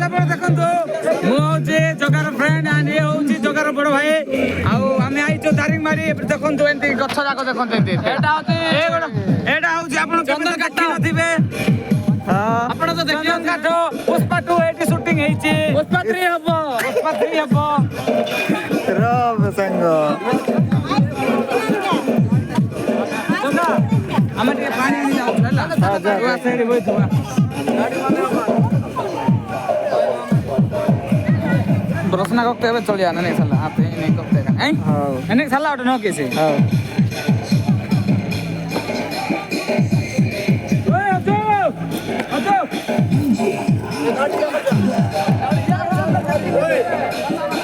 ଆପଣ ଦେଖନ୍ତୁ ମୁଁ ହଉଛି ଜଗାର ଫ୍ରେଣ୍ଡ ଆଣ୍ଡ ଇଏ ହଉଛି ଜଗାର ବଡ ଭାଇ ଆଉ ଆମେ ଆଇଛୁ ଦାରିଙ୍ଗବାଡ଼ି ଦେଖନ୍ତୁ ଏମିତି ଗଛ ଯାକ ଦେଖନ୍ତୁ ଏମିତି ଏଇଟା ହଉଛି ଆପଣ ଚନ୍ଦନ କାଠ ନଥିବେ ଆପଣ ତ ଚନ୍ଦନ କାଠ ପୁଷ୍ପା 2 ଏଇଠି ସୁଟିଂ ହେଇଛି ପୁଷ୍ପା 3 ହବ ସାଙ୍ଗ ଆମେ ଟିକେ ପାଣି ଆଣି ଯାଉଛୁ ହେଲା ସେଇଠି ବଇଥିବା रसना कक्ते ଏବେ ଚଳିଆ ନା ନାଇଁ ସାଲା ହାତେ ନାଇଁ କକ୍ତେ କାଇଁ ହଉ ନାଇଁ ସାଲା ଗୋଟେ ନ କେसे ହଉ ଓଏ ଅଜो ଅଜୋ ଗାଡ଼ି जा ओए